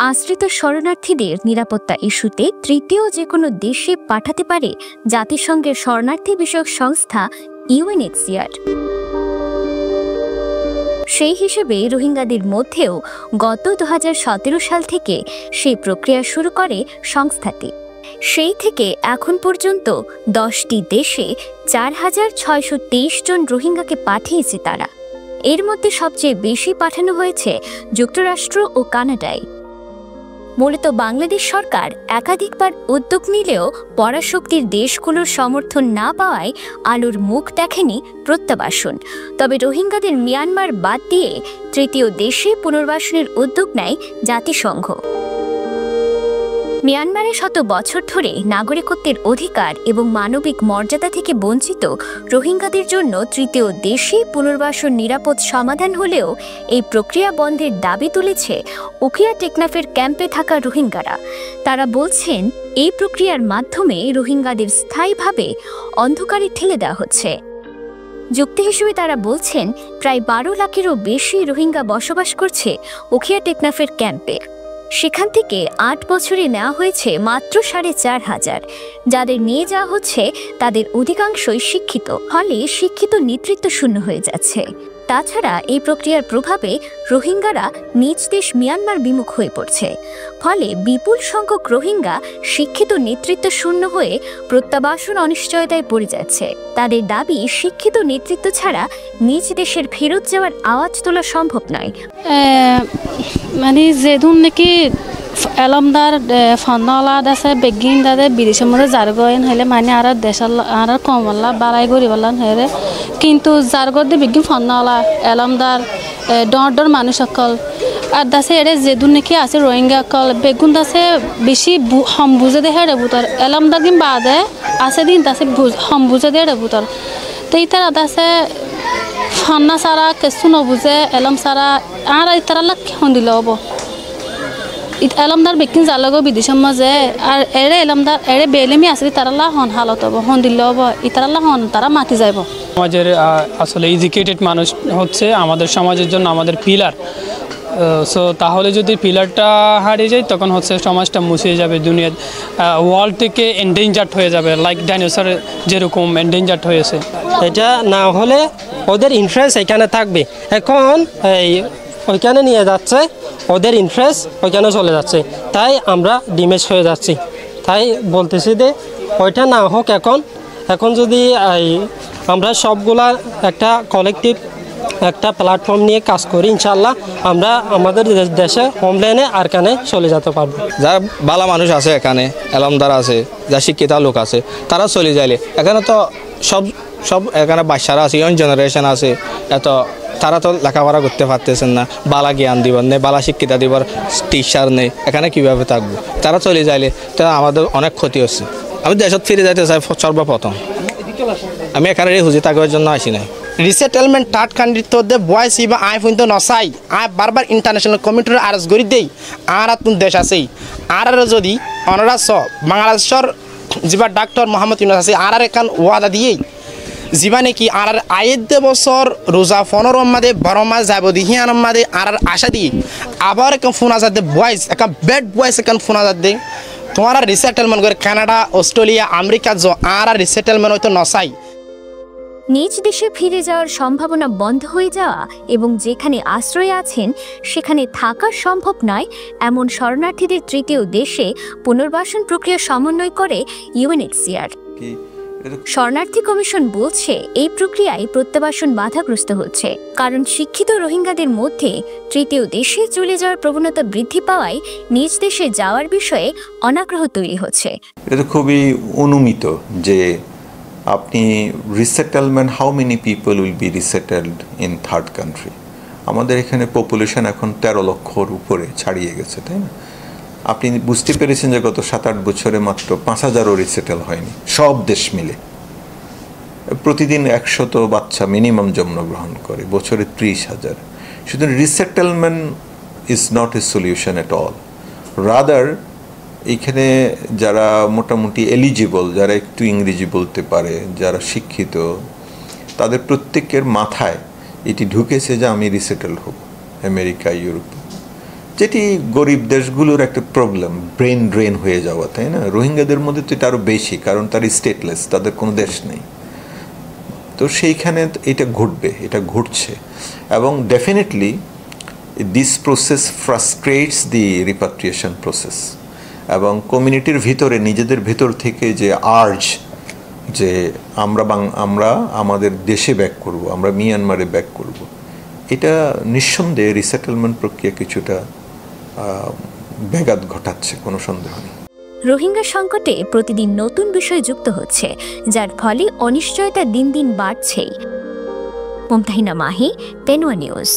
আশ্রিত শরণার্থীদের নিরাপত্তা ইস্যুতে তৃতীয় যে কোনো দেশে পাঠাতে পারে জাতিসংঘের শরণার্থী বিষয়ক সংস্থা ইউএনএইচসিআর। সেই হিসেবে রোহিঙ্গাদের মধ্যেও গত 2017 সাল থেকে সেই প্রক্রিয়া শুরু করে সংস্থাটি। সেই থেকে এখন পর্যন্ত 10টি দেশে 4623 জন রোহিঙ্গাকে পাঠিয়েছে তারা। এর মধ্যে সবচেয়ে বেশি পাঠানো হয়েছে যুক্তরাষ্ট্র ও কানাডায়। মূলত বাংলাদেশ সরকার একাধিকবার উদ্যোগ নিলেও পরাশক্তির দেশগুলোর সমর্থন না পাওয়ায় আলোর মুখ দেখেনি প্রত্যাবাসন। তবে রোহিঙ্গাদের মিয়ানমার বাদ দিয়ে তৃতীয় দেশে পুনর্বাসনের উদ্যোগ নেয় জাতিসংঘ। মিয়ানমারে শত বছর ধরে নাগরিকত্বের অধিকার এবং মানবিক মর্যাদা থেকে বঞ্চিত রোহিঙ্গাদের জন্য তৃতীয় দেশে পুনর্বাসন নিরাপদ সমাধান হলেও এই প্রক্রিয়া বন্ধের দাবি তুলেছে উখিয়া টেকনাফের ক্যাম্পে থাকা রোহিঙ্গারা। তারা বলছেন, এই প্রক্রিয়ার মাধ্যমে রোহিঙ্গাদের স্থায়ীভাবে অন্ধকারে ঠেলে দেওয়া হচ্ছে। যুক্তি হিসেবে তারা বলছেন, প্রায় 12 লাখেরও বেশি রোহিঙ্গা বসবাস করছে উখিয়া টেকনাফের ক্যাম্পে। সেখান থেকে 8 বছরে নেওয়া হয়েছে মাত্র 4500। যাদের নিয়ে যাওয়া হচ্ছে তাদের অধিকাংশই শিক্ষিত, ফলে শিক্ষিত নেতৃত্ব শূন্য হয়ে যাচ্ছে। তাছাড়া এই প্রক্রিয়ার প্রভাবে রোহিঙ্গারা নিজ দেশ মিয়ানমার বিমুখ হয়ে পড়ছে। ফলে বিপুল সংখ্যক রোহিঙ্গা শিক্ষিত নেতৃত্ব শূন্য হয়ে প্রত্যাবাসন অনিশ্চয়তায় পড়ে যাচ্ছে। তাদের দাবি, শিক্ষিত নেতৃত্ব ছাড়া নিজ দেশের ফেরত যাওয়ার আওয়াজ তোলা সম্ভব নয়। মানে যেদিন নাকি এলমদার ফন্দলা আছে বেগিন দাদে বিদেশের মধ্যে জারগন হলে মানে আর দেশাল আর কমলা বাড়াই গরিবালান হয়ে, কিন্তু জারগর দিয়ে বেগিন ফন্দলা এলমদার ডর মানুষ সকল আর দাসে এড়ে যেদিন নাকি আছে রোহিঙ্গা কল বেগুন দাসে বেশি হম বুঝে দেহে রেবুতর এলমদার দিন বাদে আছে দিন দাসে হম বুঝে দিয়ে রেবুতর তো ইতারা দাসে ফন্না সারা কিছু নবুঝে এলম সারা আর ইতারা লাগ হন্দিল হব এলমদার বেকিন জালগো বিদেশের মাঝে আর এড়ে এলমদার এড়ে বেলেমি আসলে তারা হন হালত হব হন দিল হব ইতারা হন তারা মাতি যাইব। সমাজের আসলে এডুকেটেড মানুষ হচ্ছে আমাদের সমাজের জন্য আমাদের পিলার। সো তাহলে যদি পিলারটা হারিয়ে যায় তখন হচ্ছে সমাজটা মুছে যাবে, দুনিয়ার ওয়ার্ল্ড থেকে এন্ডেঞ্জার্ড হয়ে যাবে, লাইক ডাইনোসর যেরকম এন্ডেঞ্জার্ড হয়েছে। এটা না হলে ওদের ইন্টারেস্ট এখানে থাকবে, এখন এই ওইখানে নিয়ে যাচ্ছে, ওদের ইন্টারেস্ট ওইখানে চলে যাচ্ছে, তাই আমরা ডিমেজ হয়ে যাচ্ছি। তাই বলতেছি যে ওইটা না হোক। এখন যদি আমরা সবগুলা একটা কালেক্টিভ একটা প্ল্যাটফর্ম নিয়ে কাজ করি, ইনশাল্লাহ আমরা আমাদের দেশে হোমল্যান্ডে আর কানে চলে যেতে পারবো। যারা ভালো মানুষ আছে এখানে, এলমদার আছে, যা শিক্ষিত লোক আছে, তারা চলে যাইলে এখানে তো সব এখানে বাচ্চারা আছে, ইয়ং জেনারেশন আছে, এত তারা তো লেখাপড়া করতে পারতেছেন না, বালা জ্ঞান দিবার নেই, বালা শিক্ষিতা দিবার টিচার নেই, এখানে কীভাবে থাকবো? তারা চলে যাইলে তো আমাদের অনেক ক্ষতি হচ্ছে। আমি দেশত ফিরে যাইতে চাই সর্বপ্রথম, আমি এখানে হুজি থাকবার জন্য আসি নাই। রিসেটেলমেন্ট থার্ড কান্ট্রি তো দে বয়স ইবা আই পর্যন্ত নসাই আই বারবার ইন্টারন্যাশনাল কমিটির আরজ করি দেই আর তুন দেশ আছেই আর যদি অনারাস বাংলাদেশের যিবা ডাক্তার মোহাম্মদ ইউনুস আছে আর এখান ওয়াদা দিয়েই যিবা নাকি আর আয়ের বছর রোজা 15 মাদে 12 মাস যাব দিহিয়ান মাদে আর আশা দিই আবার এখন ফোন আজাদ দে বয়স এখন বেড বয়স এখন ফোন আজাদ দে তোমার রিসেটেলমেন্ট করে কানাডা, অস্ট্রেলিয়া, আমেরিকা আর রিসেটেলমেন্ট হয়তো নসাই। নিজ দেশে ফিরে যাওয়ার সম্ভাবনা বন্ধ হয়ে যাওয়া এবং যেখানে আশ্রয় আছেন সেখানে থাকা সম্ভব নয় এমন শরণার্থীদের তৃতীয় দেশে পুনর্বাসন প্রক্রিয়া সমন্বয় করে ইউএনএইচসিআর। শরণার্থী কমিশন বলছে, এই প্রক্রিয়ায় প্রত্যাবাসন বাধাগ্রস্ত হচ্ছে, কারণ শিক্ষিত রোহিঙ্গাদের মধ্যে তৃতীয় দেশে চলে যাওয়ার প্রবণতা বৃদ্ধি পাওয়ায় নিজ দেশে যাওয়ার বিষয়ে অনাগ্রহ তৈরি হচ্ছে। এটা খুবই অনুমিত যে আপনি resettlement, how many people will be resettled in third country. আমাদের এখানে পপুলেশন এখন 13 লক্ষর উপরে ছাড়িয়ে গেছে, তাই না? আপনি বুঝতে পেরেছেন যে গত 7-8 বছরে মাত্র 5000ও রিসেটেল হয়নি সব দেশ মিলে। প্রতিদিন 100 বাচ্চা মিনিমাম জন্মগ্রহণ করে, বছরে 30,000। সুতরাং resettlement is not a solution at all. Rather এইখানে যারা মোটামুটি এলিজিবল, যারা একটু ইংরেজি বলতে পারে, যারা শিক্ষিত, তাদের প্রত্যেকের মাথায় এটি ঢুকেছে যে আমি রিসেটেল হব আমেরিকা, ইউরোপ। যেটি গরিব দেশগুলোর একটা প্রবলেম, ব্রেন ড্রেন হয়ে যাওয়া, তাই না? রোহিঙ্গাদের মধ্যে তো এটা আরও বেশি, কারণ তার স্টেটলেস, তাদের কোনো দেশ নেই। তো সেইখানে এটা ঘটবে, এটা ঘটছে। এবং definitely this process frustrates the repatriation process, এবং কমিউনিটির ভিতরে নিজেদের ভিতর থেকে যে আর্জ যে আমরা আমাদের দেশে ব্যাক করব, আমরা মিয়ানমারে ব্যাক করব, এটা নিঃসন্দেহে রিসেটেলমেন্ট প্রক্রিয়া কিছুটা ব্যাঘাত ঘটাচ্ছে, কোনো সন্দেহ নেই। রোহিঙ্গা সংকটে প্রতিদিন নতুন বিষয় যুক্ত হচ্ছে, যার ফলে অনিশ্চয়তা দিন দিন বাড়ছেই। মুমতাহিনা মাহি, পেনুয়া নিউজ।